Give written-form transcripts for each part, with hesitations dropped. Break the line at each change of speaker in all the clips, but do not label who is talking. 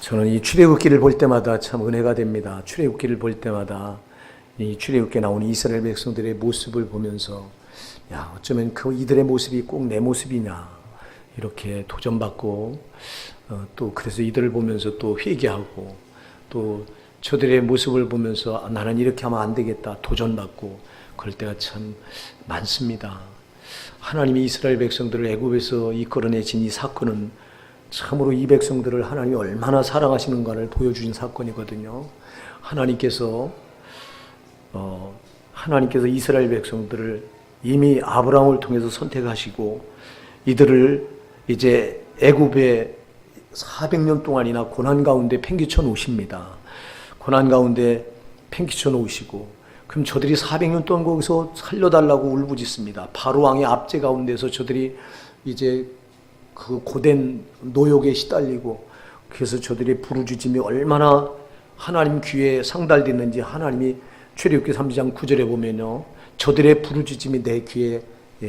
저는 이 출애굽기를 볼 때마다 참 은혜가 됩니다. 출애굽기를 볼 때마다 이 출애굽기에 나오는 이스라엘 백성들의 모습을 보면서 야, 어쩌면 그 이들의 모습이 꼭 내 모습이냐 이렇게 도전받고 또 그래서 이들을 보면서 또 회개하고 또 저들의 모습을 보면서 나는 이렇게 하면 안 되겠다 도전받고 그럴 때가 참 많습니다. 하나님이 이스라엘 백성들을 애굽에서 이끌어내신 이 사건은 참으로 이 백성들을 하나님이 얼마나 사랑하시는가를 보여주신 사건이거든요. 하나님께서 이스라엘 백성들을 이미 아브라함을 통해서 선택하시고 이들을 이제 애굽에 400년 동안이나 고난 가운데 팽개쳐 놓으십니다. 고난 가운데 팽개쳐 놓으시고 그럼 저들이 400년 동안 거기서 살려달라고 울부짖습니다. 바로 왕의 압제 가운데서 저들이 이제 그 고된 노역에 시달리고 그래서 저들의 부르짖음이 얼마나 하나님 귀에 상달됐는지 하나님이 출애굽기 3장 9절에 보면요. 저들의 부르짖음이 내 귀에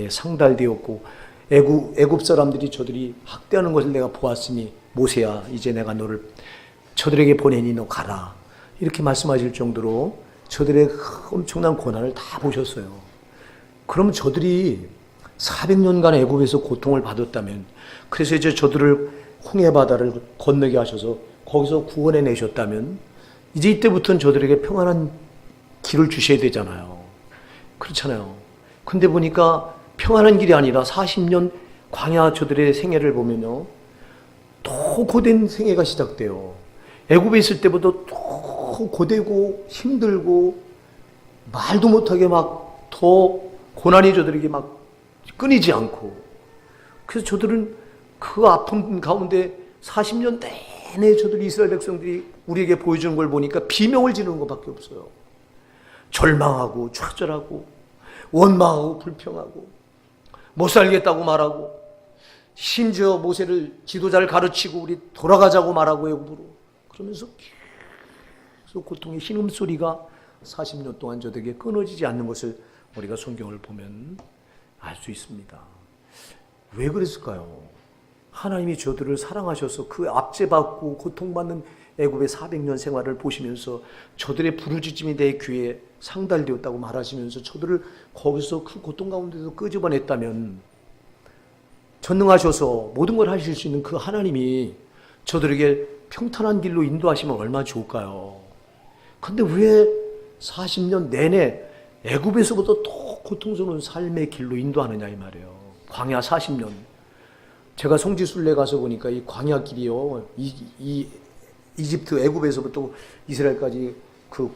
상달되었고 애굽 사람들이 저들이 학대하는 것을 내가 보았으니 모세야 이제 내가 너를 저들에게 보내니 너 가라 이렇게 말씀하실 정도로 저들의 엄청난 고난을 다 보셨어요. 그러면 저들이 400년간 애굽에서 고통을 받았다면 그래서 이제 저들을 홍해 바다를 건너게 하셔서 거기서 구원해 내셨다면 이제 이때부터는 저들에게 평안한 길을 주셔야 되잖아요. 그렇잖아요. 근데 보니까 평안한 길이 아니라 40년 광야 저들의 생애를 보면요. 더 고된 생애가 시작돼요. 애굽에 있을 때보다 더 고되고 힘들고 말도 못하게 막 더 고난이 저들에게 막 끊이지 않고 그래서 저들은 그 아픔 가운데 40년 내내 저들 이스라엘 백성들이 우리에게 보여주는 걸 보니까 비명을 지르는 것밖에 없어요. 절망하고 좌절하고 원망하고 불평하고 못 살겠다고 말하고 심지어 모세를 지도자를 가르치고 우리 돌아가자고 말하고 애굽으로 그러면서 계속 고통의 신음소리가 40년 동안 저들에게 끊어지지 않는 것을 우리가 성경을 보면 알 수 있습니다. 왜 그랬을까요? 하나님이 저들을 사랑하셔서 그 압제받고 고통받는 애굽의 400년 생활을 보시면서 저들의 부르짖음이 내 귀에 상달되었다고 말하시면서 저들을 거기서 그 고통 가운데서 끄집어냈다면 전능하셔서 모든 걸 하실 수 있는 그 하나님이 저들에게 평탄한 길로 인도하시면 얼마나 좋을까요? 근데 왜 40년 내내 애굽에서부터 더 고통스러운 삶의 길로 인도하느냐 이 말이에요. 광야 40년. 제가 성지순례 가서 보니까 이 광야 길이요. 이 이집트 애굽에서부터 이스라엘까지 그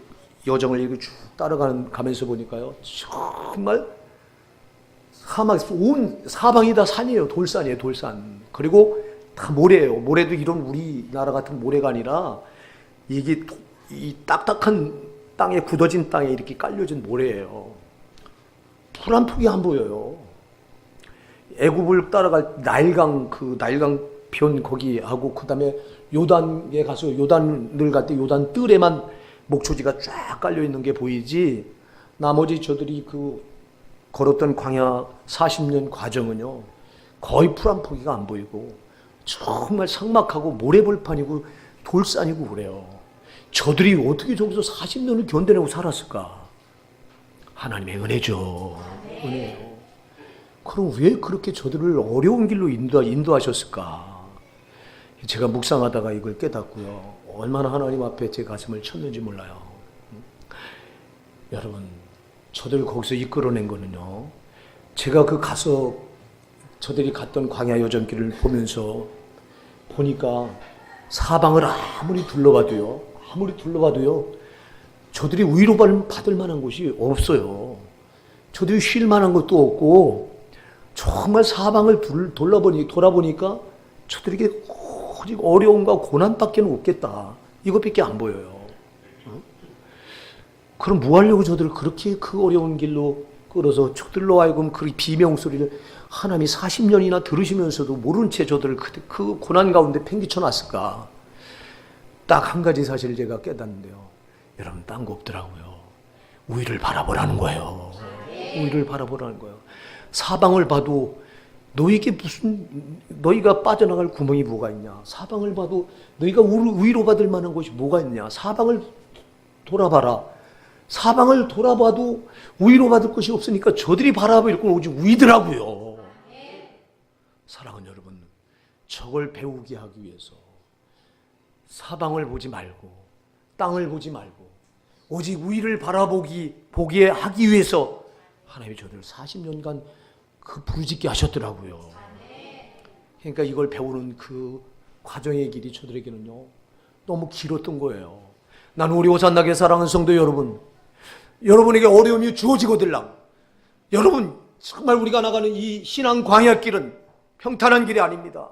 여정을 이렇게 쭉 따라가면서 보니까요. 정말 온 사방이 다 산이에요. 돌산이에요. 돌산. 그리고 다 모래예요. 모래도 이런 우리나라 같은 모래가 아니라 이게 이 딱딱한 땅에 굳어진 땅에 이렇게 깔려진 모래예요. 풀 한 폭이 안 보여요. 애굽을 따라갈 나일강 변 거기하고 그다음에 요단에 가서 요단을 갈 때 요단 뜰에만 목초지가 쫙 깔려 있는 게 보이지 나머지 저들이 그 걸었던 광야 40년 과정은요 거의 풀 한 포기가 안 보이고 정말 삭막하고 모래벌판이고 돌산이고 그래요. 저들이 어떻게 저기서 40년을 견뎌내고 살았을까? 하나님의 은혜죠. 은혜요. 그럼 왜 그렇게 저들을 어려운 길로 인도하셨을까? 제가 묵상하다가 이걸 깨닫고요. 얼마나 하나님 앞에 제 가슴을 쳤는지 몰라요. 여러분, 저들 거기서 이끌어낸 거는요. 제가 그 가서 저들이 갔던 광야 여정길을 보면서 보니까 사방을 아무리 둘러봐도요. 저들이 위로받을 만한 곳이 없어요. 저들이 쉴 만한 것도 없고 정말 사방을 돌아보니까 저들에게 오직 어려움과 고난밖에 없겠다. 이것밖에 안 보여요. 그럼 뭐 하려고 저들을 그렇게 그 어려운 길로 끌어서 저들로 하여금 그 비명소리를 하나님이 40년이나 들으시면서도 모른 채 저들을 그 고난 가운데 팽개쳐 놨을까? 딱 한 가지 사실을 제가 깨닫는데요. 여러분 딴 거 없더라고요. 우위를 바라보라는 거예요. 우위를 바라보라는 거예요. 사방을 봐도 너희가 빠져나갈 구멍이 뭐가 있냐? 사방을 봐도 너희가 위로받을 만한 곳이 뭐가 있냐? 사방을 돌아봐라. 사방을 돌아봐도 위로받을 것이 없으니까 저들이 바라볼 건 오직 위더라고요. 사랑하는 여러분, 저걸 배우게 하기 위해서 사방을 보지 말고 땅을 보지 말고 오직 위를 보게 하기 위해서 하나님이 저들을 40년간 그 부르짖게 하셨더라고요. 그러니까 이걸 배우는 그 과정의 길이 저들에게는요 너무 길었던 거예요. 나는 우리 오산나게 사랑하는 성도 여러분, 여러분에게 어려움이 주어지거들랑 여러분 정말 우리가 나가는 이 신앙 광야길은 평탄한 길이 아닙니다.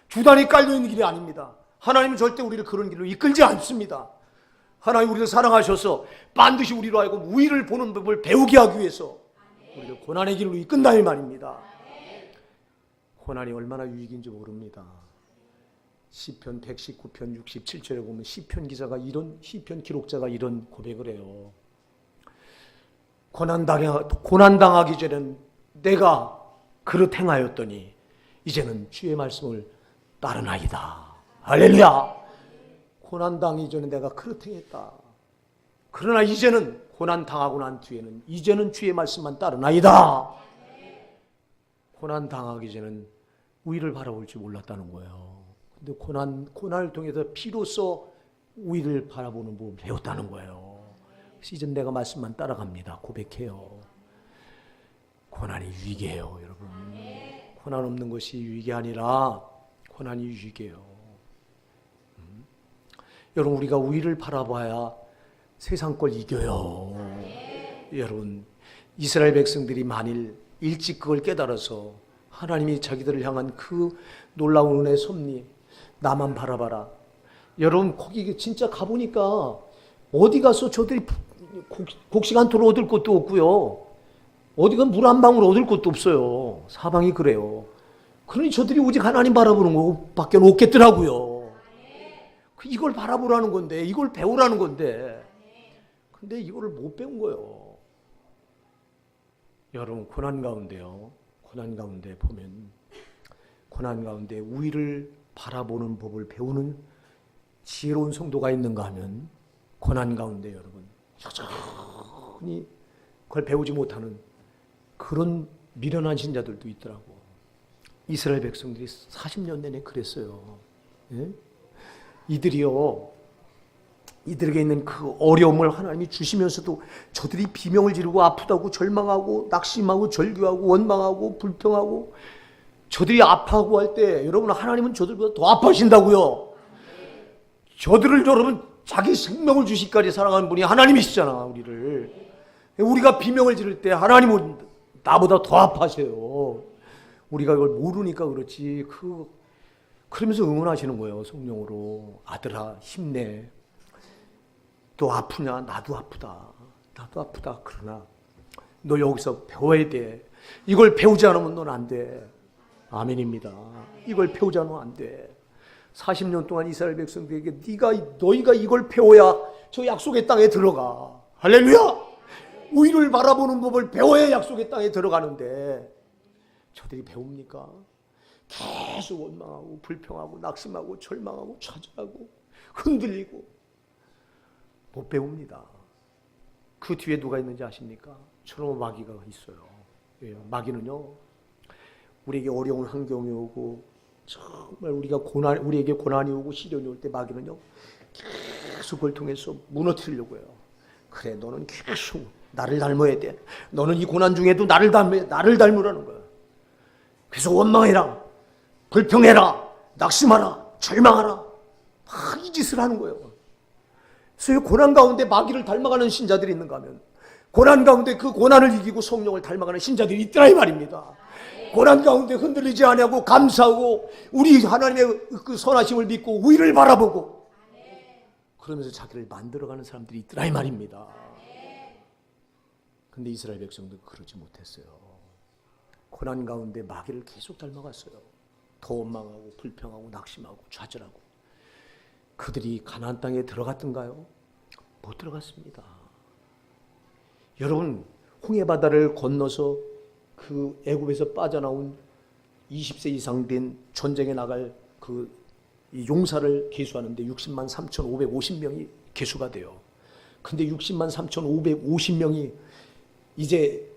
주단이 깔려있는 길이 아닙니다. 하나님은 절대 우리를 그런 길로 이끌지 않습니다. 하나님 우리를 사랑하셔서 반드시 우리로 하여금 위를 보는 법을 배우게 하기 위해서 우리를 고난의 길로 이끈다 이 말입니다. 고난이 얼마나 유익인지 모릅니다. 시편 119편 67절에 보면 시편 기록자가 이런 고백을 해요. 고난당하기 전엔 내가 그릇 행하였더니 이제는 주의 말씀을 따르나이다. 할렐루야. 고난당하기 전에 내가 그릇 행했다. 그러나 이제는 고난당하고 난 뒤에는 이제는 주의 말씀만 따르나이다. 고난당하기 전에는 위를 바라볼 줄 몰랐다는 거예요. 근데 고난을 통해서 비로소 위를 바라보는 법을 배웠다는 거예요. 그래서 이제 내가 말씀만 따라갑니다. 고백해요. 고난이 유익이에요, 여러분. 고난 없는 것이 유익이 아니라 고난이 유익이에요. 여러분, 우리가 위를 바라봐야 세상 걸 이겨요. 여러분, 이스라엘 백성들이 만일 일찍 그걸 깨달아서 하나님이 자기들을 향한 그 놀라운 은혜 섭리, 나만 바라봐라. 여러분, 거기 진짜 가보니까 어디 가서 저들이 곡식 한 톨 얻을 것도 없고요. 어디가 물 한 방울 얻을 것도 없어요. 사방이 그래요. 그러니 저들이 오직 하나님 바라보는 것밖에 없겠더라고요. 이걸 바라보라는 건데, 이걸 배우라는 건데, 근데 이거를 못 배운 거예요. 여러분, 고난 가운데 보면 고난 가운데 위를 바라보는 법을 배우는 지혜로운 성도가 있는가 하면 고난 가운데 여러분 여전히 그걸 배우지 못하는 그런 미련한 신자들도 있더라고. 이스라엘 백성들이 40년 내내 그랬어요. 예? 이들에게 있는 그 어려움을 하나님이 주시면서도 저들이 비명을 지르고 아프다고 절망하고 낙심하고 절규하고 원망하고 불평하고 저들이 아파하고 할 때 여러분 하나님은 저들보다 더 아파하신다고요. 저들을 여러분 자기 생명을 주시기까지 사랑하는 분이 하나님이시잖아. 우리가 비명을 지를 때 하나님은 나보다 더 아파하세요. 우리가 이걸 모르니까 그렇지. 그러면서 응원하시는 거예요. 성령으로. 아들아 힘내. 너 아프냐? 나도 아프다. 그러나 너 여기서 배워야 돼. 이걸 배우지 않으면 넌 안 돼. 아멘입니다. 이걸 배우지 않으면 안 돼. 40년 동안 이스라엘 백성들에게 너희가 이걸 배워야 저 약속의 땅에 들어가. 할렐루야! 위를 바라보는 법을 배워야 약속의 땅에 들어가는데 저들이 배웁니까? 계속 원망하고 불평하고 낙심하고 절망하고 좌절하고 흔들리고 못 배웁니다. 그 뒤에 누가 있는지 아십니까? 저놈의 마귀가 있어요. 마귀는요, 우리에게 어려운 환경이 오고 정말 우리에게 고난이 오고 시련이 올 때 마귀는요 계속 그걸 통해서 무너뜨리려고 해요. 그래, 너는 계속 나를 닮아야 돼. 너는 이 고난 중에도 나를 닮으라는 거야. 그래서 원망해라, 불평해라, 낙심하라, 절망하라, 막 이 짓을 하는 거예요. 그래서 고난 가운데 마귀를 닮아가는 신자들이 있는가 하면 고난 가운데 그 고난을 이기고 성령을 닮아가는 신자들이 있더라 이 말입니다. 고난 가운데 흔들리지 아니하고 감사하고 우리 하나님의 그 선하심을 믿고 위를 바라보고 그러면서 자기를 만들어가는 사람들이 있더라 이 말입니다. 근데 이스라엘 백성도 그러지 못했어요. 고난 가운데 마귀를 계속 닮아갔어요. 더 원망하고 불평하고 낙심하고 좌절하고. 그들이 가나안 땅에 들어갔던가요? 못 들어갔습니다. 여러분, 홍해 바다를 건너서 그 애굽에서 빠져나온 20세 이상 된 전쟁에 나갈 이 용사를 계수하는데 60만 3,550명이 계수가 돼요. 근데 60만 3,550명이 이제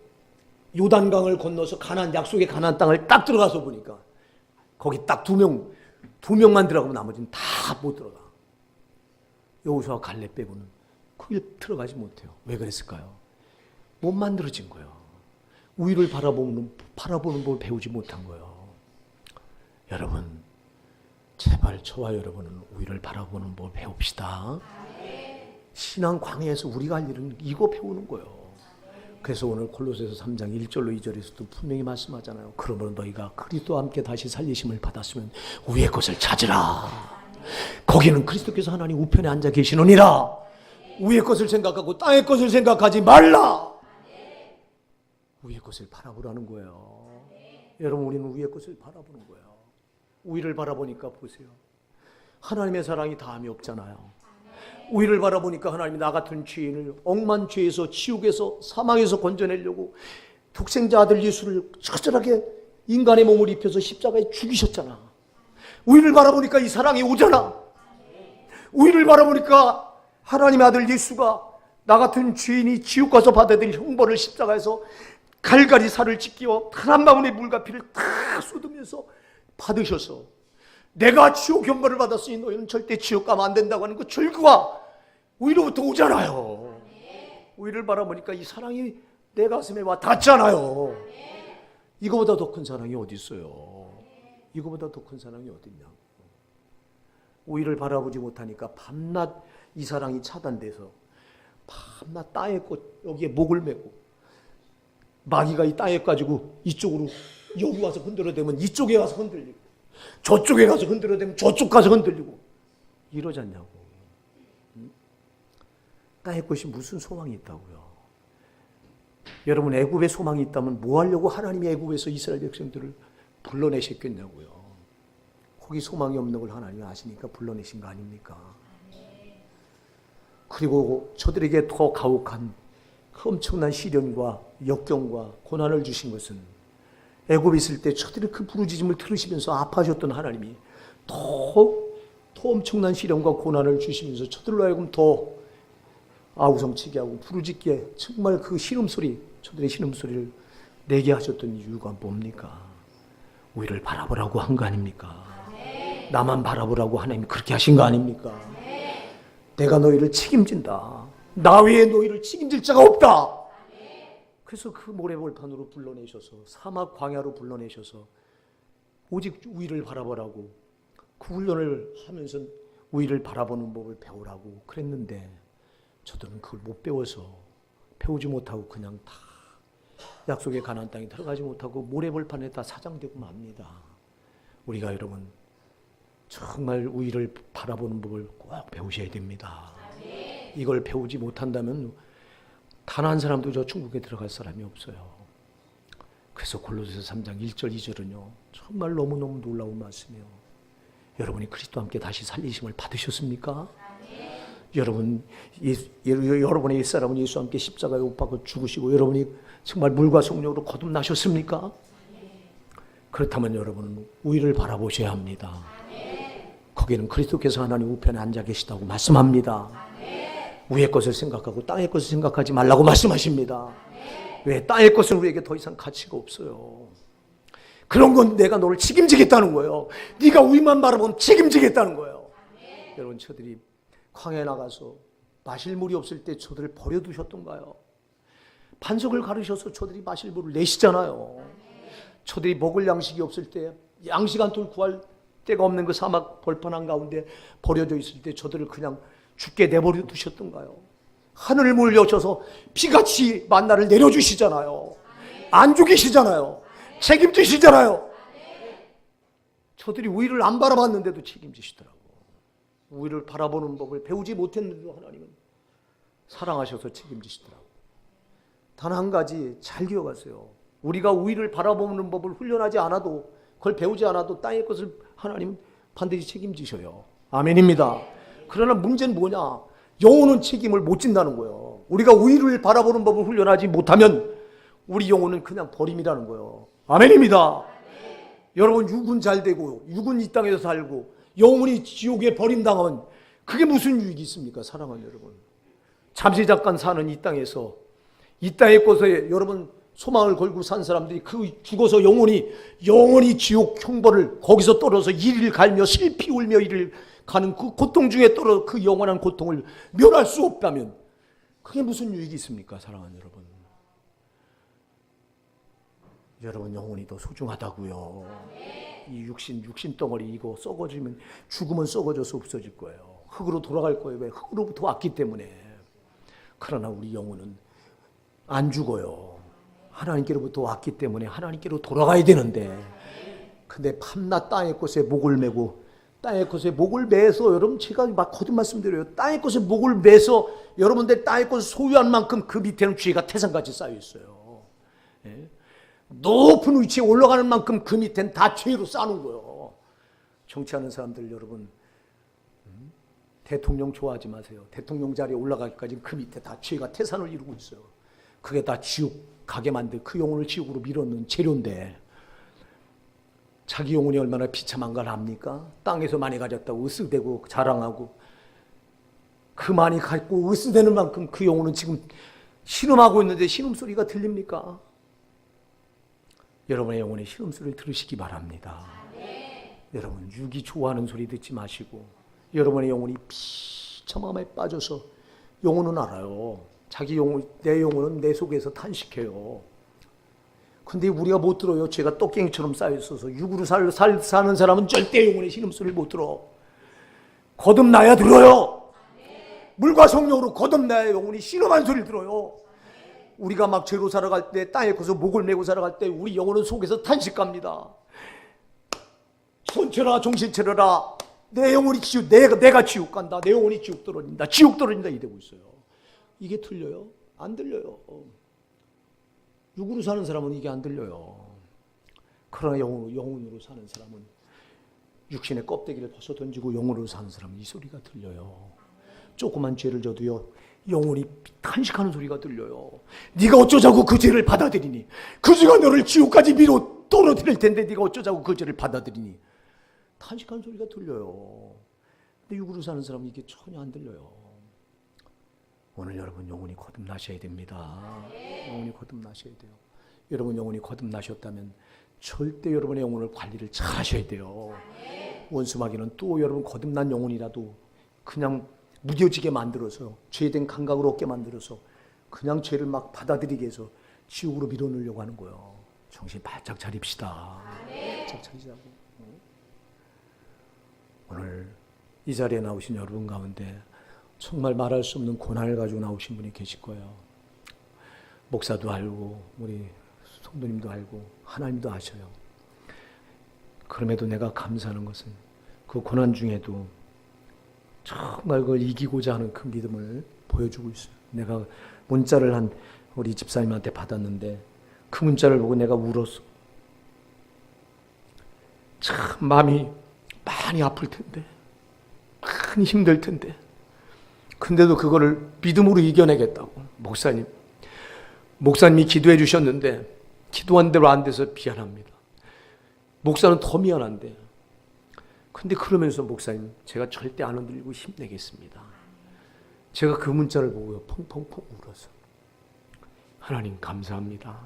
요단강을 건너서 약속의 가나안 땅을 딱 들어가서 보니까 거기 딱 두 명만 들어가고 나머지는 다 못 들어가. 여호수아와 갈렙 빼고는 거길 들어가지 못해요. 왜 그랬을까요? 못 만들어진 거예요. 우위를 바라보는 걸 배우지 못한 거예요. 여러분, 제발 저와 여러분은 우위를 바라보는 걸 배웁시다. 신앙 광야에서 우리가 할 일은 이거 배우는 거예요. 그래서 오늘 골로새서 3장 1절로 2절에서도 분명히 말씀하잖아요. 그러므로 너희가 그리스도와 함께 다시 살리심을 받았으면 위의 것을 찾으라. 거기는 그리스도께서 하나님 우편에 앉아 계시느니라. 위의 것을 생각하고 땅의 것을 생각하지 말라. 위의 것을 바라보라는 거예요. 여러분, 우리는 위의 것을 바라보는 거예요. 위를 바라보니까 보세요. 하나님의 사랑이 다함이 없잖아요. 위를 바라보니까 하나님이 나 같은 죄인을 억만 죄에서 지옥에서 사망에서 건져내려고 독생자 아들 예수를 처절하게 인간의 몸을 입혀서 십자가에 죽이셨잖아. 위를 바라보니까 이 사랑이 오잖아. 위를 바라보니까 하나님의 아들 예수가 나 같은 죄인이 지옥 가서 받아야 될 형벌을 십자가에서 갈갈이 살을 찢겨 단 한 방울의 물과 피를 다 쏟으면서 받으셔서 내가 지옥 형벌을 받았으니 너희는 절대 지옥 가면 안 된다고 하는 그 절규가 위로부터 오잖아요. 위를 바라보니까 이 사랑이 내 가슴에 와 닿잖아요. 이거보다 더 큰 사랑이 어디 있어요? 이거보다 더 큰 사랑이 어딨냐고. 위를 바라보지 못하니까 밤낮 이 사랑이 차단돼서 밤낮 땅에 꽃 여기에 목을 메고 마귀가 이 땅에 가지고 이쪽으로 여기 와서 흔들어대면 이쪽에 와서 흔들리고 저쪽에 가서 흔들어대면 저쪽 가서 흔들리고 이러지 않냐고. 땅의 것이 무슨 소망이 있다고요? 여러분, 애굽에 소망이 있다면 뭐 하려고 하나님이 애굽에서 이스라엘 백성들을 불러내셨겠냐고요. 거기 소망이 없는 걸 하나님이 아시니까 불러내신 거 아닙니까? 그리고 저들에게 더 가혹한 그 엄청난 시련과 역경과 고난을 주신 것은 애굽에 있을 때 저들의 그 부르짖음을 들으시면서 아파하셨던 하나님이 더 엄청난 시련과 고난을 주시면서 저들로 하여금 더 아우성치게 하고 부르짖게 정말 그 신음소리, 저들의 신음소리를 내게 하셨던 이유가 뭡니까? 우리를 바라보라고 한 거 아닙니까? 나만 바라보라고 하나님이 그렇게 하신 거 아닙니까? 내가 너희를 책임진다. 나 외에 너희를 책임질 자가 없다. 그래서 그 모래벌판으로 불러내셔서 사막 광야로 불러내셔서 오직 우위를 바라보라고 그 훈련을 하면서 우위를 바라보는 법을 배우라고 그랬는데 저들은 그걸 못 배워서 배우지 못하고 그냥 다 약속의 가나안 땅에 들어가지 못하고 모래벌판에 다 사장되고 맙니다. 우리가 여러분 정말 우위를 바라보는 법을 꼭 배우셔야 됩니다. 이걸 배우지 못한다면 단 한 사람도 저 천국에 들어갈 사람이 없어요. 그래서 골로새서 3장 1절 2절은요 정말 너무너무 놀라운 말씀이에요. 여러분이 그리스도와 함께 다시 살리심을 받으셨습니까? 여러분의 옛사람은 예수와 함께 십자가에 못 박혀 죽으시고 여러분이 정말 물과 성령으로 거듭나셨습니까? 그렇다면 여러분은 우위를 바라보셔야 합니다. 거기는 그리스도께서 하나님 우편에 앉아 계시다고 말씀합니다. 위의 것을 생각하고 땅의 것을 생각하지 말라고 말씀하십니다. 왜? 땅의 것은 우리에게 더 이상 가치가 없어요. 그런 건 내가 너를 책임지겠다는 거예요. 네가 위만 바라보면 책임지겠다는 거예요. 여러분, 저들이 광야에 나가서 마실 물이 없을 때 저들을 버려두셨던가요? 반석을 가르셔서 저들이 마실 물을 내시잖아요. 저들이 먹을 양식이 없을 때 양식 한 톨 구할 데가 없는 그 사막 벌판 한가운데 버려져 있을 때 저들을 그냥 죽게 내버려 두셨던가요? 하늘을 물 여셔서 비같이 만나를 내려주시잖아요. 안 죽이시잖아요. 책임지시잖아요. 저들이 우위를 안 바라봤는데도 책임지시더라고요. 우위를 바라보는 법을 배우지 못했는데도 하나님은 사랑하셔서 책임지시더라고요. 단 한 가지 잘 기억하세요. 우리가 우위를 바라보는 법을 훈련하지 않아도 그걸 배우지 않아도 땅의 것을 하나님 반드시 책임지셔요. 아멘입니다. 그러나 문제는 뭐냐? 영혼은 책임을 못 진다는 거예요. 우리가 우위를 바라보는 법을 훈련하지 못하면 우리 영혼은 그냥 버림이라는 거예요. 아멘입니다. 여러분 육은 잘 되고 육은 이 땅에서 살고 영혼이 지옥에 버림당하면 그게 무슨 유익이 있습니까? 사랑하는 여러분, 잠시 잠깐 사는 이 땅에서 이 땅의 곳에 여러분 소망을 걸고 산 사람들이 그 죽어서 영원히 지옥 형벌을 거기서 떨어서 이리를 갈며 슬피 울며 이리를 가는 그 고통 중에 떨어 그 영원한 고통을 면할 수 없다면 그게 무슨 유익이 있습니까? 사랑하는 여러분, 여러분 영혼이 더 소중하다고요. 이 육신 덩어리 이거 썩어지면 죽으면 썩어져서 없어질 거예요. 흙으로 돌아갈 거예요. 왜? 흙으로부터 왔기 때문에. 그러나 우리 영혼은 안 죽어요. 하나님께로부터 왔기 때문에 하나님께로 돌아가야 되는데, 근데 밤낮 땅의 곳에 목을 메고 땅의 곳에 목을 매서, 여러분 제가 막 거듭 말씀드려요. 땅의 곳에 목을 매서 여러분들 땅의 곳을 소유한 만큼 그 밑에는 죄가 태산같이 쌓여 있어요. 예? 높은 위치에 올라가는 만큼 그 밑에는 다 죄로 쌓는 거예요. 정치하는 사람들 여러분, 대통령 좋아하지 마세요. 대통령 자리에 올라가기까지 그 밑에 다 죄가 태산을 이루고 있어요. 그게 다 지옥 가게 만들, 그 영혼을 지옥으로 밀어넣는 재료인데, 자기 영혼이 얼마나 비참한 걸 압니까? 땅에서 많이 가졌다고 으쓱대고 자랑하고, 그 많이 갖고 으쓱대는 만큼 그 영혼은 지금 신음하고 있는데 신음소리가 들립니까? 여러분의 영혼의 신음소리를 들으시기 바랍니다. 여러분 육이 좋아하는 소리 듣지 마시고, 여러분의 영혼이 비참함에 빠져서, 영혼은 알아요. 자기 영혼, 내 영혼은 내 속에서 탄식해요. 근데 우리가 못 들어요. 죄가 떡갱이처럼 쌓여있어서. 육으로 사는 사람은 절대 영혼의 신음소리를 못 들어. 거듭나야 들어요. 물과 성령으로 거듭나야 영혼이 신음한 소리를 들어요. 우리가 막 죄로 살아갈 때, 땅에 거서 목을 메고 살아갈 때 우리 영혼은 속에서 탄식합니다. 손쳐라 정신차려라. 내 영혼이 지옥, 내가 지옥 간다. 내 영혼이 지옥 떨어진다. 지옥 떨어진다. 이러고 있어요. 이게 들려요? 안 들려요. 육으로 사는 사람은 이게 안 들려요. 그러나 영혼으로 사는 사람은, 육신의 껍데기를 벗어 던지고 영혼으로 사는 사람은 이 소리가 들려요. 조그만 죄를 져도요, 영혼이 탄식하는 소리가 들려요. 네가 어쩌자고 그 죄를 받아들이니? 그 죄가 너를 지옥까지 밀어 떨어뜨릴 텐데 네가 어쩌자고 그 죄를 받아들이니? 탄식하는 소리가 들려요. 근데 육으로 사는 사람은 이게 전혀 안 들려요. 오늘 여러분 영혼이 거듭나셔야 됩니다. 영혼이 거듭나셔야 돼요. 여러분 영혼이 거듭나셨다면 절대 여러분의 영혼을 관리를 잘 하셔야 돼요. 원수마귀는 또 여러분 거듭난 영혼이라도 그냥 무뎌지게 만들어서, 죄된 감각을 얻게 만들어서 그냥 죄를 막 받아들이게 해서 지옥으로 밀어넣으려고 하는 거예요. 정신 바짝 차립시다. 바짝 차리자고. 오늘 이 자리에 나오신 여러분 가운데 정말 말할 수 없는 고난을 가지고 나오신 분이 계실 거예요. 목사도 알고 우리 성도님도 알고 하나님도 아셔요. 그럼에도 내가 감사하는 것은 그 고난 중에도 정말 그걸 이기고자 하는 그 믿음을 보여주고 있어요. 내가 문자를 한 우리 집사님한테 받았는데 그 문자를 보고 내가 울었어. 참 마음이 많이 아플 텐데, 많이 힘들 텐데, 근데도 그거를 믿음으로 이겨내겠다고. 목사님이 기도해 주셨는데 기도한 대로 안 돼서 미안합니다. 목사는 더 미안한데, 근데 그러면서 목사님 제가 절대 안 흔들리고 힘내겠습니다. 제가 그 문자를 보고요 펑펑펑 울어서, 하나님 감사합니다.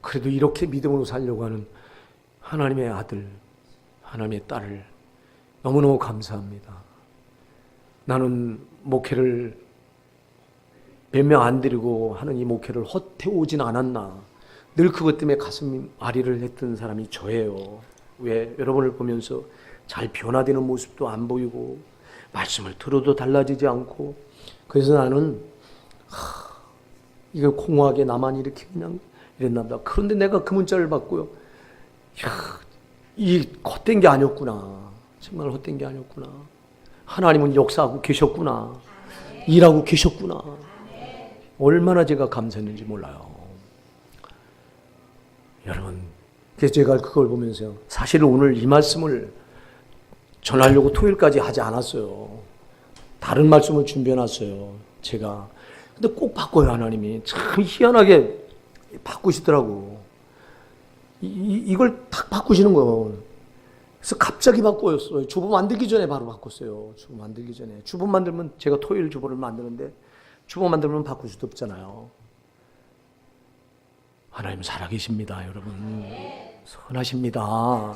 그래도 이렇게 믿음으로 살려고 하는 하나님의 아들, 하나님의 딸을 너무너무 감사합니다. 나는 목회를 몇 명 안 데리고 하는 이 목회를 헛해오진 않았나. 늘 그것 때문에 가슴 아리를 했던 사람이 저예요. 왜? 여러분을 보면서 잘 변화되는 모습도 안 보이고 말씀을 들어도 달라지지 않고, 그래서 나는 이거 공허하게 나만 이렇게 그냥 이랬나 보다. 그런데 내가 그 문자를 받고요, 이 헛된 게 아니었구나. 정말 헛된 게 아니었구나. 하나님은 역사하고 계셨구나. 일하고 계셨구나. 얼마나 제가 감사했는지 몰라요. 여러분, 그래서 제가 그걸 보면서요, 사실 오늘 이 말씀을 전하려고 토요일까지 하지 않았어요. 다른 말씀을 준비해놨어요, 제가. 근데 꼭 바꿔요, 하나님이. 참 희한하게 바꾸시더라고. 이걸 탁 바꾸시는 거예요. 그래서 갑자기 바꿔였어요. 주보 만들기 전에 바로 바꿨어요. 주보 만들기 전에. 주보 만들면 제가 토요일 주보를 만드는데 주보 만들면 바꿀 수도 없잖아요. 하나님 살아계십니다, 여러분. 선하십니다.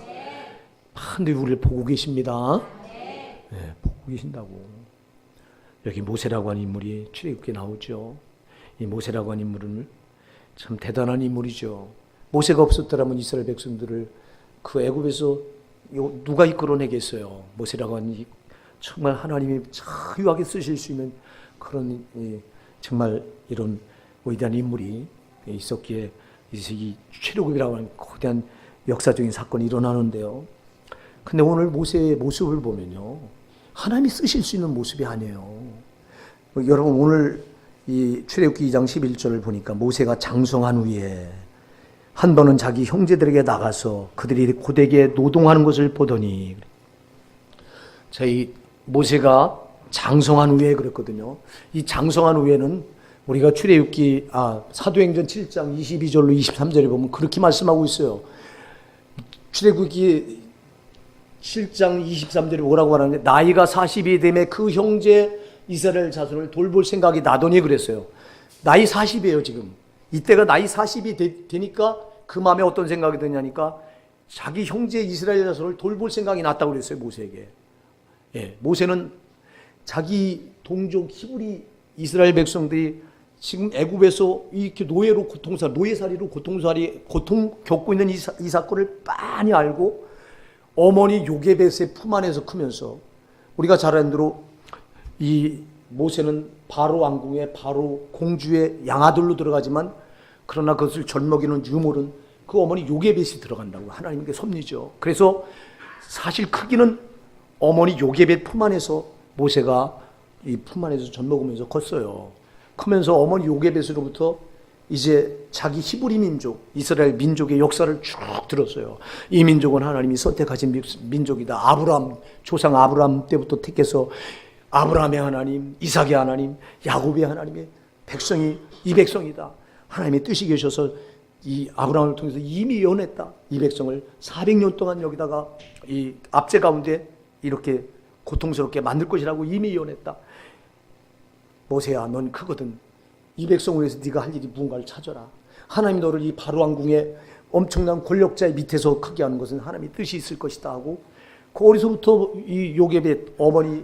반드시 우리를 보고 계십니다. 네, 보고 계신다고. 여기 모세라고 하는 인물이 출애굽기에 나오죠. 이 모세라고 하는 인물은 참 대단한 인물이죠. 모세가 없었더라면 이스라엘 백성들을 그 애굽에서 누가 이끌어내겠어요. 모세라고 하는 정말 하나님이 자유하게 쓰실 수 있는 그런 정말 이런 위대한 인물이 있었기에 이 출애굽이라고 하는 거대한 역사적인 사건이 일어나는데요. 근데 오늘 모세의 모습을 보면요, 하나님이 쓰실 수 있는 모습이 아니에요. 여러분 오늘 이 출애굽기 2장 11절을 보니까 모세가 장성한 후에 한 번은 자기 형제들에게 나가서 그들이 고되게 노동하는 것을 보더니, 저희 모세가 장성한 후에 그랬거든요. 이 장성한 후에는 우리가 출애굽기 사도행전 7장 22절로 23절에 보면 그렇게 말씀하고 있어요. 출애굽기 7장 23절에 뭐라고 하는데, 나이가 40이 되매 그 형제 이스라엘 자손을 돌볼 생각이 나더니 그랬어요. 나이 40이에요 지금. 이때가 나이 40이 되니까 그 마음에 어떤 생각이 드냐니까 자기 형제 이스라엘 자손을 돌볼 생각이 났다고 그랬어요, 모세에게. 예, 모세는 자기 동족 히브리 이스라엘 백성들이 지금 애굽에서 이렇게 노예로 노예살이로 고통 겪고 있는 이 사건을 빤히 알고 어머니 요게벳의 품 안에서 크면서, 우리가 잘 아는 대로 이 모세는 바로 왕궁에 바로 공주의 양아들로 들어가지만, 그러나 그것을 젖먹이는 유몰은 그 어머니 요게벳이 들어간다고 하나님께 섭리죠. 그래서 사실 크기는 어머니 요게벳 품 안에서 모세가 이 품 안에서 젖먹으면서 컸어요. 크면서 어머니 요게벳으로부터 이제 자기 히브리 민족, 이스라엘 민족의 역사를 쭉 들었어요. 이 민족은 하나님이 선택하신 민족이다. 조상 아브라함 때부터 택해서 아브라함의 하나님, 이삭의 하나님, 야곱의 하나님의 백성이 이 백성이다. 하나님의 뜻이 계셔서 이 아브라함을 통해서 이미 연했다. 이 백성을 400년 동안 여기다가 이 압제 가운데 이렇게 고통스럽게 만들 것이라고 이미 연했다. 모세야, 넌 크거든. 이 백성을 위해서 네가 할 일이 무언가를 찾아라. 하나님 너를 이 바로 왕궁의 엄청난 권력자의 밑에서 크게 하는 것은 하나님의 뜻이 있을 것이다 하고, 그 어디서부터 이 요게벳 어머니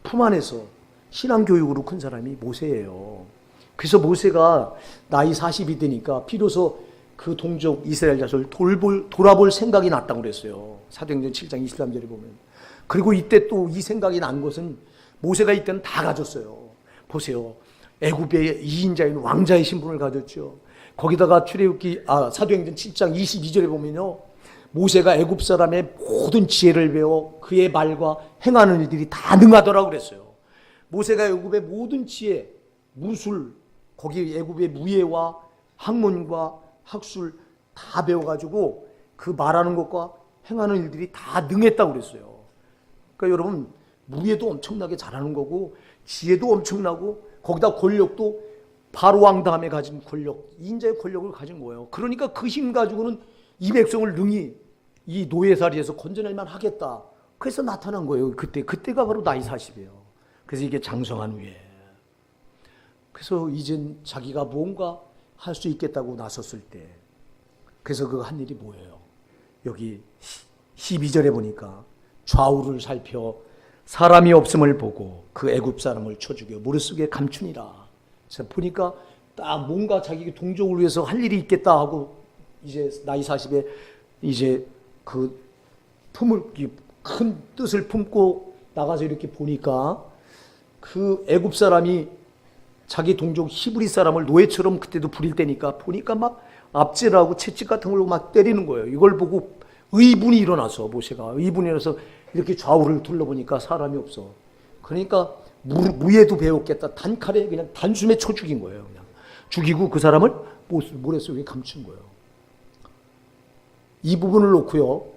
품 안에서 신앙교육으로 큰 사람이 모세예요. 그래서 모세가 나이 40이 되니까 비로소 그 동족 이스라엘 자손을 돌아볼 생각이 났다고 그랬어요. 사도행전 7장 23절에 보면. 그리고 이때 또 이 생각이 난 것은 모세가 이때는 다 가졌어요. 보세요. 애굽의 2인자인 왕자의 신분을 가졌죠. 거기다가 사도행전 7장 22절에 보면요, 모세가 애굽 사람의 모든 지혜를 배워 그의 말과 행하는 일들이 다 능하더라고 그랬어요. 모세가 애굽의 모든 지혜, 무술, 거기 애굽의 무예와 학문과 학술 다 배워가지고 그 말하는 것과 행하는 일들이 다 능했다고 그랬어요. 그러니까 여러분, 무예도 엄청나게 잘하는 거고 지혜도 엄청나고 거기다 권력도 바로 왕 다음에 가진 권력, 인자의 권력을 가진 거예요. 그러니까 그 힘 가지고는 이 백성을 능히 이 노예살이에서 건져낼만 하겠다. 그래서 나타난 거예요. 그때가 바로 나이 40이에요. 그래서 이게 장성한 후에. 그래서 이젠 자기가 뭔가 할 수 있겠다고 나섰을 때, 그래서 그 한 일이 뭐예요? 여기 12절에 보니까 좌우를 살펴 사람이 없음을 보고 그 애굽 사람을 쳐 죽여 무릎 속에 감추니라. 그래서 보니까 딱 뭔가 자기 동족을 위해서 할 일이 있겠다 하고 이제 나이 40에 이제 그 큰 뜻을 품고 나가서 이렇게 보니까 그 애굽 사람이 자기 동족 히브리 사람을 노예처럼 그때도 부릴 때니까 보니까 막 압제를 하고 채찍 같은 걸로 막 때리는 거예요. 이걸 보고 의분이 일어나서 모세가 의분이 일어나서 이렇게 좌우를 둘러보니까 사람이 없어. 그러니까 무예도 배웠겠다. 단칼에 그냥 단숨에 쳐 죽인 거예요. 그냥 죽이고 그 사람을 모래 속에 감춘 거예요. 이 부분을 놓고요,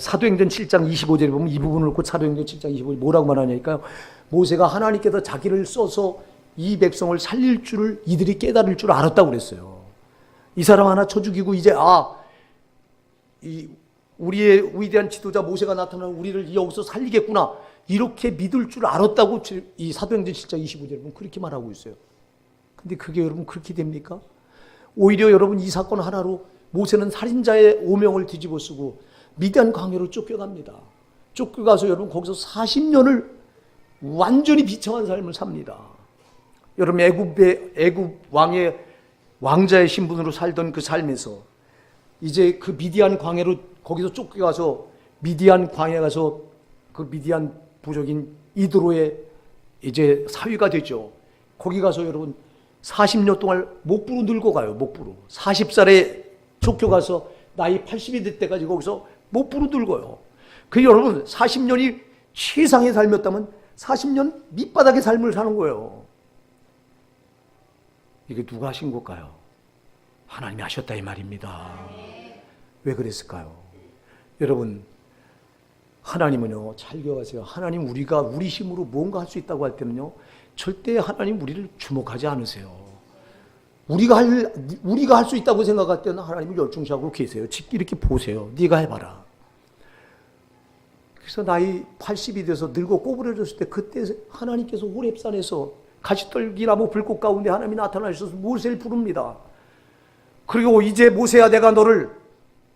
사도행전 7장 25절에 보면 이 부분을 놓고 사도행전 7장 25절에 뭐라고 말하냐니까요, 모세가 하나님께서 자기를 써서 이 백성을 살릴 줄을 이들이 깨달을 줄 알았다고 그랬어요. 이 사람 하나 쳐 죽이고 이제 우리의 위대한 지도자 모세가 나타나면 우리를 여기서 살리겠구나 이렇게 믿을 줄 알았다고 이 사도행전 7장 25절 여러분 그렇게 말하고 있어요. 근데 그게 여러분 그렇게 됩니까? 오히려 여러분 이 사건 하나로 모세는 살인자의 오명을 뒤집어 쓰고 미디안 광야로 쫓겨갑니다. 쫓겨가서 여러분 거기서 40년을 완전히 비참한 삶을 삽니다. 여러분 애굽 왕의 왕자의 신분으로 살던 그 삶에서 이제 그 미디안 광야로 거기서 쫓겨가서 미디안 광야에 가서 그 미디안 부족인 이드로의 이제 사위가 되죠. 거기 가서 여러분 40년 동안 목부로 늙어가요. 목부로 40살에 쫓겨가서 나이 80이 될 때까지 거기서 목부로 늙어요. 그 여러분 40년이 최상의 삶이었다면 40년 밑바닥의 삶을 사는 거예요. 이게 누가 하신 걸까요? 하나님이 하셨다 이 말입니다. 왜 그랬을까요? 여러분 하나님은요 잘 기억하세요. 하나님 우리가 우리 힘으로 뭔가 할 수 있다고 할 때는요 절대 하나님 우리를 주목하지 않으세요. 우리가 할 수 있다고 생각할 때는 하나님을 열중시하고 계세요. 이렇게 보세요. 네가 해봐라. 그래서 나이 80이 돼서 늙어 꼬부러졌을 때 그때 하나님께서 호렙산에서 가시떨기나무 불꽃 가운데 하나님이 나타나셔서 모세를 부릅니다. 그리고 이제 모세야 내가 너를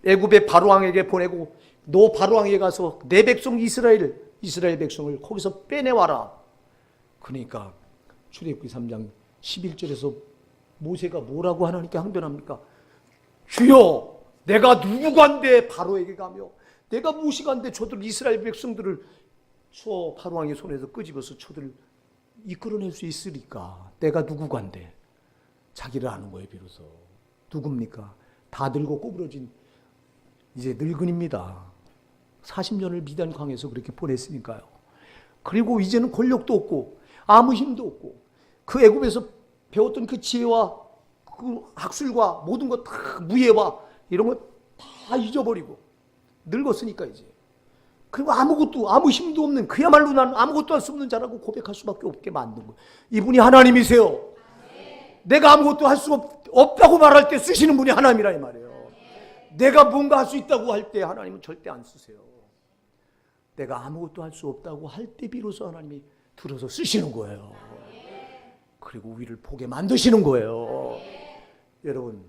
애굽의 바로왕에게 보내고 너 바로왕에게 가서 내 백성 이스라엘 백성을 거기서 빼내와라. 그러니까 출애굽기 3장 11절에서 모세가 뭐라고 하나님께 항변합니까? 주여 내가 누구간데 바로에게 가며 내가 무엇이간데 저들 이스라엘 백성들을 저 바로왕의 손에서 끄집어서 저들을 이끌어낼 수 있으리까? 내가 누구간데? 자기를 아는 거예요. 비로소 누굽니까? 다 늙고 꼬부러진 이제 늙은입니다. 40년을 미디안 광야에서 그렇게 보냈으니까요. 그리고 이제는 권력도 없고 아무 힘도 없고 그 애굽에서 배웠던 그 지혜와 그 학술과 모든 것 다 무예와 이런 거 다 잊어버리고 늙었으니까 이제 그리고 아무 힘도 없는 그야말로 난 아무것도 할 수 없는 자라고 고백할 수밖에 없게 만든 거예요. 이분이 하나님이세요. 내가 아무것도 할 수 없다고 말할 때 쓰시는 분이 하나님이라 이 말이에요. 내가 뭔가 할 수 있다고 할 때 하나님은 절대 안 쓰세요. 내가 아무것도 할 수 없다고 할 때 비로소 하나님이 들어서 쓰시는 거예요. 그리고 우리를 보게 만드시는 거예요. 여러분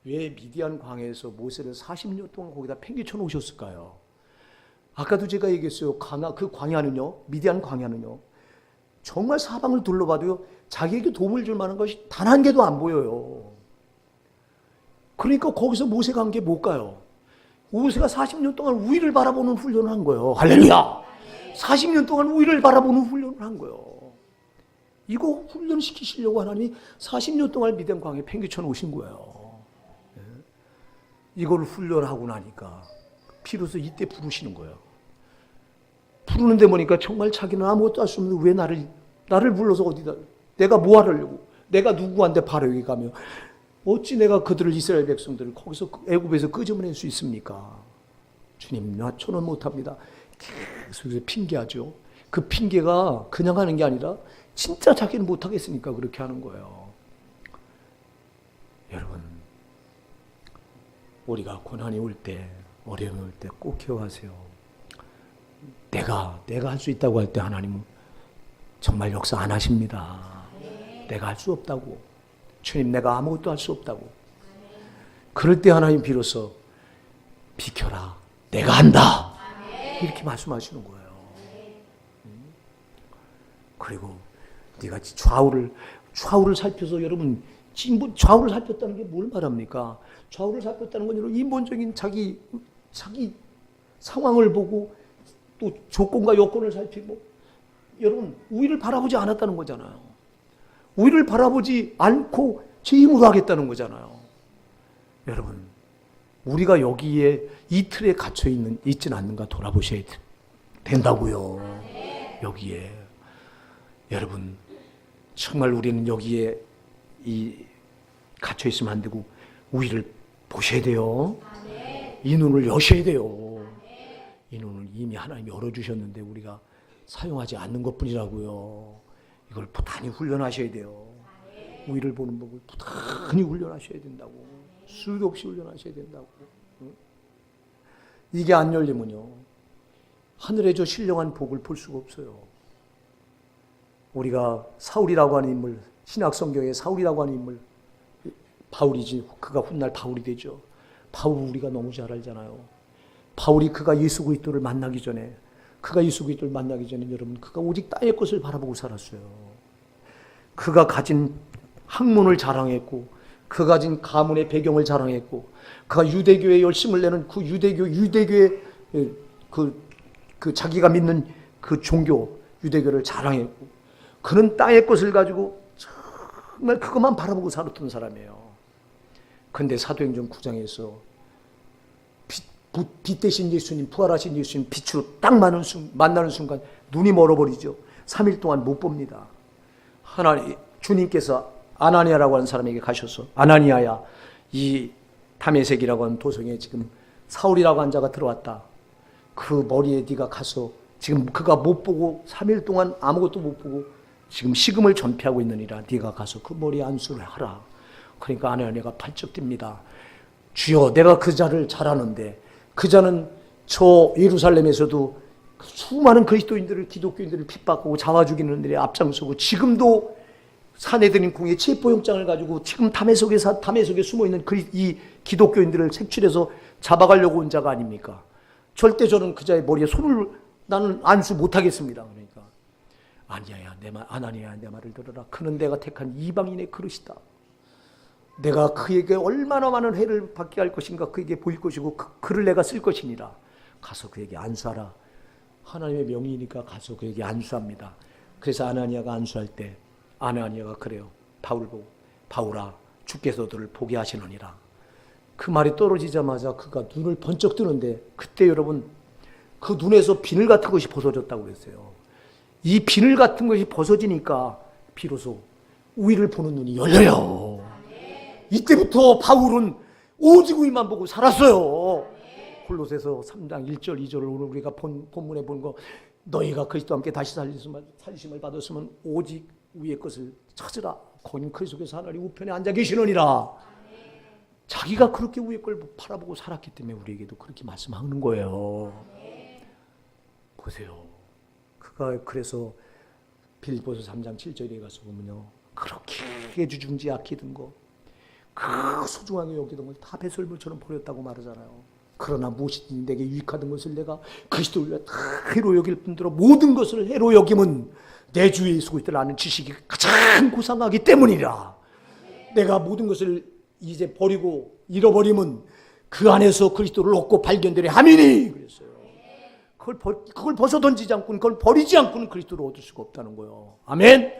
왜 미디안 광야에서 모세를 40년 동안 거기다 팽개쳐 놓으셨을까요? 아까도 제가 얘기했어요. 그 광야는요, 미디안 광야는요, 정말 사방을 둘러봐도요, 자기에게 도움을 줄 만한 것이 단 한 개도 안 보여요. 그러니까 거기서 모세가 한 게 뭘까요? 모세가 40년 동안 우위를 바라보는 훈련을 한 거예요. 할렐루야! 40년 동안 우위를 바라보는 훈련을 한 거예요. 이거 훈련시키시려고 하나님이 40년 동안 미디안 광야에 팽개쳐 놓으신 거예요. 이걸 훈련하고 나니까 비로소 이때 부르시는 거예요. 부르는데 보니까 정말 자기는 아무것도 할 수 없는데 왜 나를 불러서 어디다 내가 뭐 하려고 내가 누구한테 바로 여기 가며 어찌 내가 그들을 이스라엘 백성들을 거기서 애굽에서 끄집어낼 수 있습니까? 주님 나 저는 못합니다. 계속 핑계하죠. 그 핑계가 그냥 하는 게 아니라 진짜 자기는 못하겠으니까 그렇게 하는 거예요. 여러분 우리가 고난이 올 때 어려움이 올 때 꼭 기억하세요. 내가 할 수 있다고 할 때 하나님은 정말 역사 안 하십니다. 내가 할 수 없다고. 주님 내가 아무것도 할 수 없다고. 그럴 때 하나님 비로소 비켜라. 내가 한다. 이렇게 말씀하시는 거예요. 그리고 네가 좌우를 살펴서 여러분 좌우를 살폈다는 게 뭘 말합니까? 좌우를 살폈다는 건 여러분 인본적인 자기 상황을 보고 또 조건과 여건을 살피고 여러분 우위를 바라보지 않았다는 거잖아요. 우위를 바라보지 않고 제 힘으로 하겠다는 거잖아요. 여러분 우리가 여기에 이 틀에 갇혀 있지는 않는가 돌아보셔야 된다고요. 여기에 여러분 정말 우리는 여기에 갇혀 있으면 안 되고 우위를 보셔야 돼요. 이 눈을 여셔야 돼요. 이 눈을 이미 하나님이 열어주셨는데 우리가 사용하지 않는 것뿐이라고요. 이걸 부단히 훈련하셔야 돼요. 우위를 보는 법을 부단히 훈련하셔야 된다고. 수도 없이 훈련하셔야 된다고. 이게 안 열리면요, 하늘의 저 신령한 복을 볼 수가 없어요. 우리가 사울이라고 하는 인물, 신약 성경에 사울이라고 하는 인물, 바울이지, 그가 훗날 바울이 되죠. 바울 우리가 너무 잘 알잖아요. 바울이 그가 예수 그리스도를 만나기 전에, 여러분, 그가 오직 땅의 것을 바라보고 살았어요. 그가 가진 학문을 자랑했고, 그가 가진 가문의 배경을 자랑했고, 그가 유대교에 열심을 내는 그 유대교의 그 자기가 믿는 그 종교, 유대교를 자랑했고, 그는 땅의 것을 가지고 정말 그것만 바라보고 살았던 사람이에요. 그런데 사도행전 9장에서 빛 대신 예수님, 부활하신 예수님 빛으로 딱 만나는 순간 눈이 멀어버리죠. 3일 동안 못 봅니다. 주님께서 아나니아라고 하는 사람에게 가셔서, 아나니아야, 이 다메섹이라고 하는 도성에 지금 사울이라고 하는 자가 들어왔다. 그 머리에 네가 가서, 지금 그가 못 보고 3일 동안 아무것도 못 보고 지금 식음을 전폐하고 있느니라. 네가 가서 그 머리에 안수를 하라. 그러니까 아나니아가 발쩍 뜁니다. 주여, 내가 그 자를 잘 아는데, 그 자는 저 예루살렘에서도 수많은 그리스도인들을, 기독교인들을 핍박하고 잡아 죽이는 일에 앞장서고, 지금도 사내들인 궁에 체포영장을 가지고 지금 담에 속에 숨어있는 이 기독교인들을 색출해서 잡아가려고 온 자가 아닙니까? 절대 저는 그 자의 머리에 손을 나는 안수 못하겠습니다. 그러니까 아나니아야, 내 말을 들어라. 그는 내가 택한 이방인의 그릇이다. 내가 그에게 얼마나 많은 해를 받게 할 것인가 그에게 보일 것이고, 그를 내가 쓸 것이니라. 가서 그에게 안수하라. 하나님의 명의니까 가서 그에게 안수합니다. 그래서 아나니아가 안수할 때 아나니아가 그래요. 바울 보고, 바울아, 주께서 너를 보게 하시느니라. 그 말이 떨어지자마자 그가 눈을 번쩍 뜨는데, 그때 여러분, 그 눈에서 비늘 같은 것이 벗어졌다고 그랬어요. 이 비늘 같은 것이 벗어지니까 비로소 우위를 보는 눈이 열려요. 이때부터 바울은 오직 우위만 보고 살았어요. 골로새서 3장 1절 2절을 오늘 우리가 본문에 본 거, 너희가 그리스도와 함께 다시 살리심을 받았으면 오직 위의 것을 찾으라. 거긴 그 속에서 하나님 우편에 앉아 계시느니라. 자기가 그렇게 위의 걸 바라보고 살았기 때문에 우리에게도 그렇게 말씀하는 거예요. 보세요. 그가 그래서 빌립보서 3장 7절에 가서 보면요, 그렇게 애주중지 아끼던 거, 그 소중하게 여기던 걸 다 배설물처럼 버렸다고 말하잖아요. 그러나 무엇이든지 내게 유익하던 것을 내가 그리스도를 위해 다 해로 여길 뿐더러 모든 것을 해로 여김은 내 주 예수 그리스도를 아는 지식이 가장 고상하기 때문이라. 내가 모든 것을 이제 버리고 잃어버림은 그 안에서 그리스도를 얻고 발견되려 함이니 그랬어요. 그걸 벗어던지지 않고는, 그걸 버리지 않고는 그리스도를 얻을 수가 없다는 거예요. 아멘.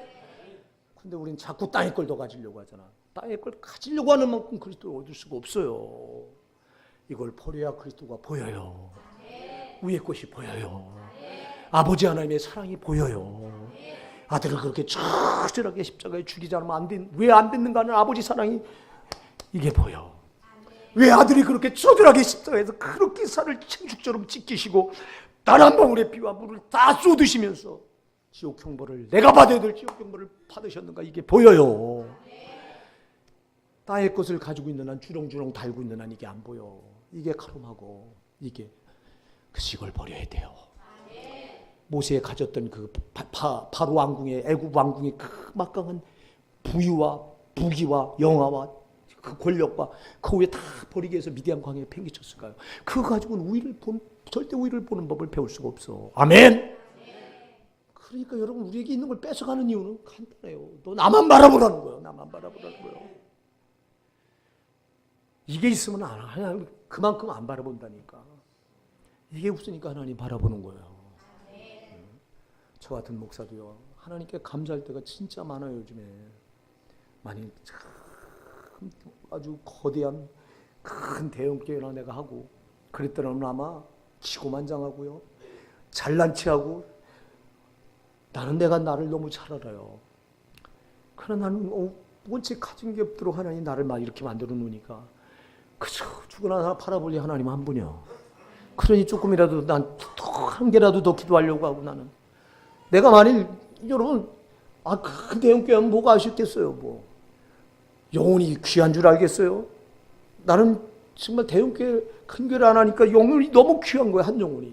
근데 우린 자꾸 땅의 걸 더 가지려고 하잖아. 땅의 걸 가지려고 하는 만큼 그리스도를 얻을 수가 없어요. 이걸 버려야 그리스도가 보여요. 위의 것이 보여요. 아버지 하나님의 사랑이 보여요. 아들을 그렇게 처절하게 십자가에 죽이지 않으면 왜 안 됐는가는 아버지 사랑이 이게 보여. 왜 아들이 그렇게 처절하게 십자가에서 그렇게 살을 챙죽처럼 찢기시고 단 한 방울의 피와 물을 다 쏟으시면서 지옥 형벌을, 내가 받아야 될 지옥 형벌을 받으셨는가, 이게 보여요. 땅의 것을 가지고 있는 한, 주렁주렁 달고 있는 한 이게 안 보여. 이게 가lum하고, 그래서 이걸 버려야 돼요. 모세가 가졌던 그 바로 왕궁의, 애굽 왕궁의 그 막강한 부유와 부귀와 영화와 그 권력과 그 위에 다 버리기 위해서 미디안 광야에 팽개쳤을까요? 그거 가지고는 절대 우위를 보는 법을 배울 수가 없어. 아멘. 그러니까 여러분, 우리에게 있는 걸 뺏어가는 이유는 간단해요. 너 나만 바라보라는 거예요. 나만 바라보라는 거예요. 이게 있으면 하나님 그만큼 안 바라본다니까. 이게 없으니까 하나님 바라보는 거예요. 저 같은 목사도요, 하나님께 감사할 때가 진짜 많아요. 요즘에 많이 참 아주 거대한 큰 대형교회나 내가 하고 그랬더라면 아마 기고만장하고요, 잘난 체하고, 나는 내가 나를 너무 잘 알아요. 그러나 나는 원체 가진 게 없도록 하나님 나를 막 이렇게 만들어 놓으니까 그저 죽으나 나 바라보니 하나님 한 분이요. 그러니 조금이라도 난 한 개라도 더 기도하려고 하고, 나는 내가 만일 여러분 큰 대형교회 하면 뭐가 아쉽겠어요. 뭐 영혼이 귀한 줄 알겠어요? 나는 정말 대형교회 큰 교회를 안 하니까 영혼이 너무 귀한 거예요. 한 영혼이.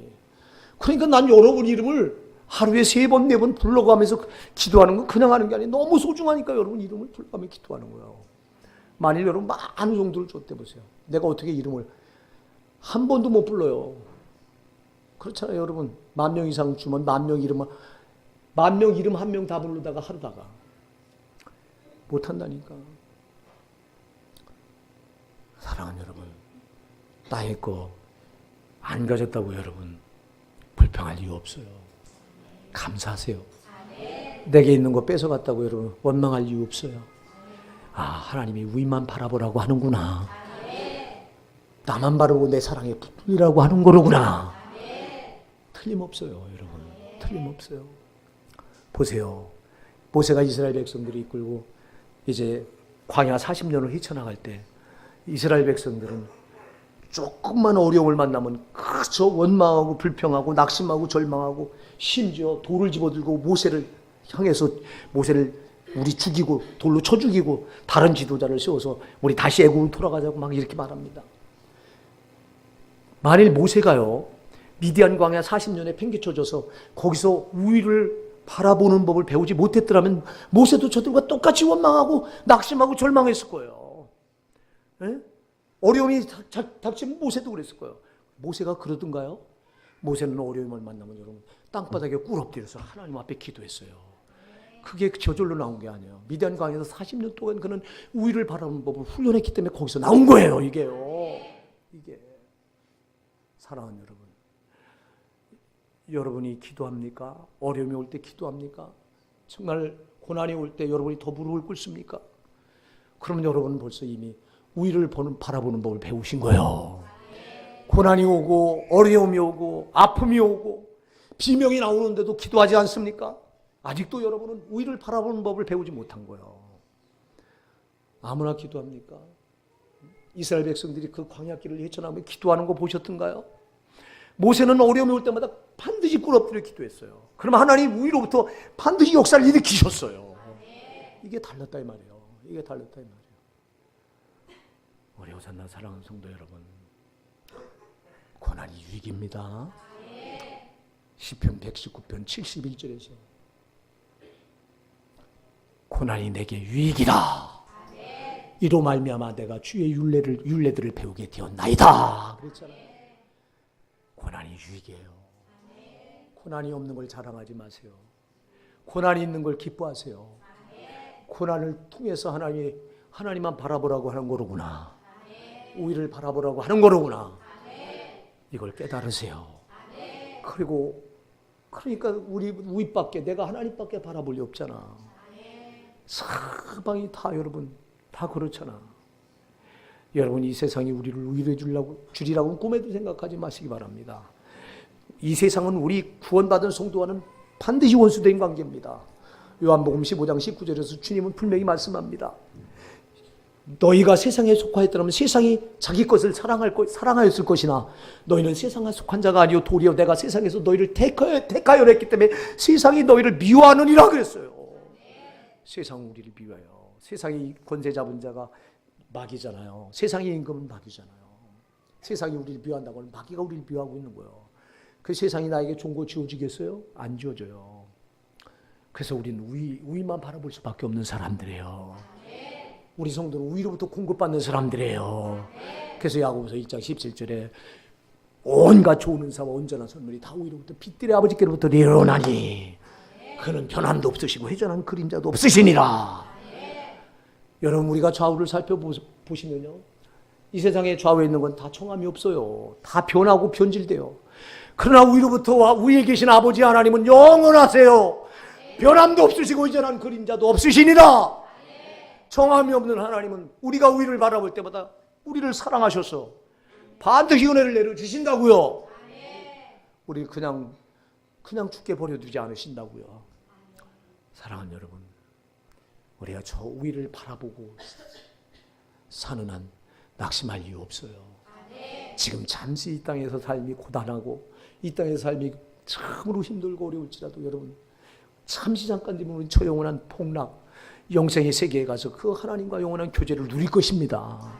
그러니까 난 여러분 이름을 하루에 3번 4번 불러가면서 기도하는 건 그냥 하는 게 아니에요. 너무 소중하니까 여러분 이름을 불러가며 기도하는 거예요. 만일 여러분 많은 용도를 줬대 보세요. 내가 어떻게 이름을 한 번도 못 불러요. 그렇잖아요. 여러분 10,000명 이상 주면 10,000명 이름 10,000명 이름 1명 다 부르다가 하루다가 못한다니까. 사랑하는 여러분, 땅의 거 안 가졌다고 여러분 불평할 이유 없어요. 감사하세요. 내게 있는 거 뺏어갔다고 여러분 원망할 이유 없어요. 아, 하나님이 위만 바라보라고 하는구나. 나만 바라보고 내 사랑에 붙으라고 하는 거로구나. 틀림없어요, 여러분. 틀림없어요. 보세요. 모세가 이스라엘 백성들이 이끌고 이제 광야 40년을 헤쳐나갈 때 이스라엘 백성들은 조금만 어려움을 만나면 그저 원망하고 불평하고 낙심하고 절망하고 심지어 돌을 집어들고 모세를 향해서 모세를 우리 죽이고 돌로 쳐 죽이고 다른 지도자를 세워서 우리 다시 애굽으로 돌아가자고 막 이렇게 말합니다. 만일 모세가요 미디안 광야 40년에 팽개쳐져서 거기서 우위를 바라보는 법을 배우지 못했더라면 모세도 저들과 똑같이 원망하고 낙심하고 절망했을 거예요. 에? 어려움이 닥치면 모세도 그랬을 거예요. 모세가 그러던가요? 모세는 어려움을 만나면 여러분 땅바닥에 꿇 엎드려서 하나님 앞에 기도했어요. 그게 저절로 나온 게 아니에요. 미디안 광야에서 40년 동안 그는 우위를 바라보는 법을 훈련했기 때문에 거기서 나온 거예요. 이게요. 이게 사랑하는 여러분, 여러분이 기도합니까? 어려움이 올 때 기도합니까? 정말 고난이 올 때 여러분이 더 무릎을 꿇습니까? 그러면 여러분은 벌써 이미 우위를 바라보는 법을 배우신 거예요. 고난이 오고 어려움이 오고 아픔이 오고 비명이 나오는데도 기도하지 않습니까? 아직도 여러분은 우위를 바라보는 법을 배우지 못한 거예요. 아무나 기도합니까? 이스라엘 백성들이 그 광야길을 헤쳐나가며 기도하는 거 보셨던가요? 모세는 어려움이 올 때마다 반드시 꿇 엎드려 기도했어요. 그러면 하나님 우위로부터 반드시 역사를 일으키셨어요. 이게 달랐다 이 말이에요. 이게 달랐다 이 말이에요. 우리 호산나 사랑하는 성도 여러분, 고난이 유익입니다. 시편 119편 71절에서 고난이 내게 유익이다. 이로 말미암아 내가 주의 율례들을 배우게 되었나이다. 그랬잖아요. 고난이 유익이에요. 고난이 없는 걸 자랑하지 마세요. 고난이 있는 걸 기뻐하세요. 고난을 통해서 하나님만 바라보라고 하는 거로구나. 우위를 바라보라고 하는 거로구나. 이걸 깨달으세요. 그러니까 우리 우위밖에 내가 하나님밖에 바라볼 리 없잖아. 사방이 다 여러분 다 그렇잖아. 여러분 이 세상이 우리를 우위해 주리라고 꿈에도 생각하지 마시기 바랍니다. 이 세상은 우리 구원받은 성도와는 반드시 원수된 관계입니다. 요한복음 15장 19절에서 주님은 분명히 말씀합니다. 너희가 세상에 속하였더라면 세상이 자기 것을 사랑하였을 것이나 너희는 세상에 속한 자가 아니요 도리어 내가 세상에서 너희를 택하여 냈기 때문에 세상이 너희를 미워하느니라 그랬어요. 세상 우리를 미워해요. 세상이 권세 잡은 자가 마귀잖아요. 세상의 임금은 마귀잖아요. 세상이 우리를 미워한다고 하면 마귀가 우리를 미워하고 있는 거예요. 그 세상이 나에게 좋은 거 지어주겠어요? 안 지어줘요. 그래서 우리는 우위만 바라볼 수밖에 없는 사람들이에요. 우리 성도는 우위로부터 공급받는 사람들이에요. 그래서 야고보서 1장 17절에 온갖 좋은 은사와 온전한 선물이 다 우위로부터 빛들의 아버지께로부터 내려오나니 그는 변함도 없으시고 회전한 그림자도 없으시니라. 여러분 우리가 좌우를 살펴보시면요, 이 세상에 좌우에 있는 건 다 청함이 없어요. 다 변하고 변질돼요. 그러나 우위로부터 우위에 계신 아버지 하나님은 영원하세요. 변함도 없으시고 회전한 그림자도 없으시니라. 정함이 없는 하나님은 우리가 우위를 바라볼 때마다 우리를 사랑하셔서 반드시 은혜를 내려주신다고요. 우리 그냥 죽게 버려두지 않으신다고요. 사랑하는 여러분, 우리가 저 우위를 바라보고 사는 한 낙심할 이유 없어요. 지금 잠시 이 땅에서 삶이 고단하고 이 땅에서 삶이 참으로 힘들고 어려울지라도 여러분 잠시 잠깐 되면 저 영원한 폭락 영생의 세계에 가서 그 하나님과 영원한 교제를 누릴 것입니다.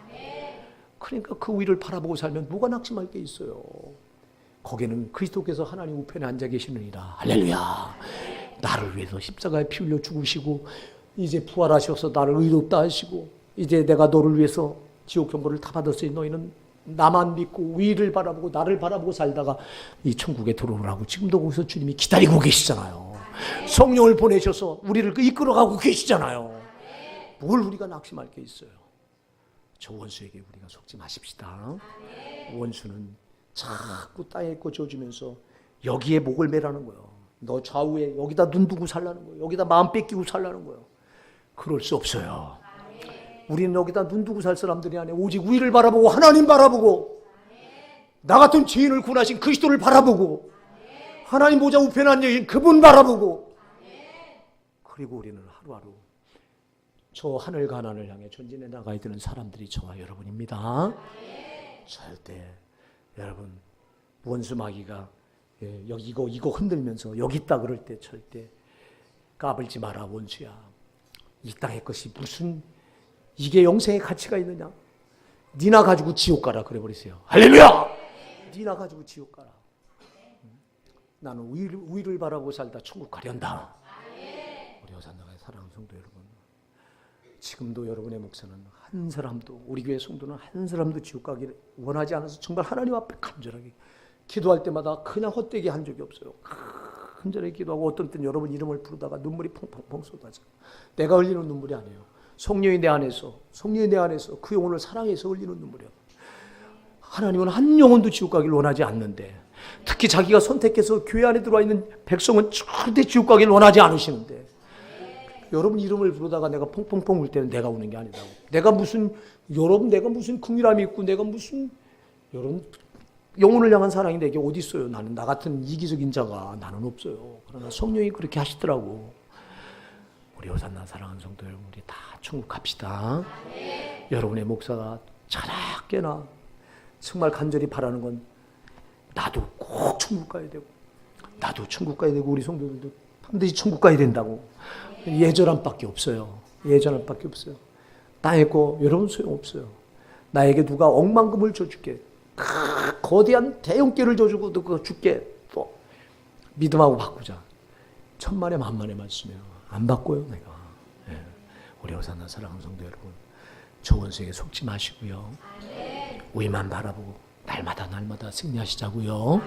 그러니까 그 위를 바라보고 살면 누가 낙심할 게 있어요. 거기는 그리스도께서 하나님 우편에 앉아 계시느니라. 할렐루야. 나를 위해서 십자가에 피 흘려 죽으시고 이제 부활하셔서 나를 의롭다 하시고 이제 내가 너를 위해서 지옥 경고를 다 받았으니 너희는 나만 믿고 위를 바라보고 나를 바라보고 살다가 이 천국에 들어오라고 지금도 거기서 주님이 기다리고 계시잖아요. 성령을 보내셔서 우리를 이끌어가고 계시잖아요. 뭘 우리가 낙심할 게 있어요. 저 원수에게 우리가 속지 마십시다. 원수는 자꾸 땅에 꽂혀주면서 여기에 목을 매라는 거예요. 너 좌우에 여기다 눈 두고 살라는 거예요. 여기다 마음 뺏기고 살라는 거예요. 그럴 수 없어요. 우리는 여기다 눈 두고 살 사람들이 아니에요. 오직 위를 바라보고 하나님 바라보고 나 같은 죄인을 구원하신 그리스도를 바라보고 하나님 보좌 우편에 앉아 계신 그분 바라보고 그리고 우리는 하루하루 저 하늘과 하나님을 향해 전진해 나가야 되는 사람들이 저와 여러분입니다. 절대 여러분 원수 마귀가 여기 이거 흔들면서 여기 있다 그럴 때 절대 까불지 마라. 원수야, 이 땅의 것이 무슨 이게 영생의 가치가 있느냐? 니나 가지고 지옥 가라 그래 버리세요. 할렐루야. 니나 가지고 지옥 가라. 나는 위를 바라고 살다 천국 가련다. 우리 호산나가의 사랑하는 성도 여러분, 지금도 여러분의 목사는 한 사람도, 우리 교회 성도는 한 사람도 지옥 가기를 원하지 않아서 정말 하나님 앞에 간절하게 기도할 때마다 그냥 헛되게 한 적이 없어요. 간절하게 기도하고 어떤 때는 여러분 이름을 부르다가 눈물이 펑펑펑 쏟아져. 내가 흘리는 눈물이 아니에요. 성령이 내 안에서 그 영혼을 사랑해서 흘리는 눈물이에요. 하나님은 한 영혼도 지옥 가기를 원하지 않는데, 특히 자기가 선택해서 교회 안에 들어와 있는 백성은 절대 지옥 가기를 원하지 않으시는데, 여러분 이름을 부르다가 내가 펑펑펑 울 때는 내가 우는 게 아니다고. 내가 무슨 긍휼함이 있고 내가 무슨 여러분 영혼을 향한 사랑이 내게 어디 있어요? 나는 나 같은 이기적인 자가 나는 없어요. 그러나 성령이 그렇게 하시더라고. 우리 호산나 사랑하는 성도 여러분, 우리 다 천국 갑시다. 여러분의 목사가 자나깨나 정말 간절히 바라는 건 나도 꼭 천국 가야 되고, 나도 천국 가야 되고, 우리 성도들도 반드시 천국 가야 된다고. 예전함밖에 없어요. 예전함밖에 없어요. 땅에 거 여러분 소용없어요. 나에게 누가 억만금을 줘줄게, 거대한 대형계를 줘주고 너 그거 줄게, 또 믿음하고 바꾸자. 천만에 만만의 말씀이에요. 안 바꿔요 내가. 예. 우리 호산나 사랑하는 성도 여러분, 저 원수에게 속지 마시고요. 위만 바라보고 날마다 승리하시자고요.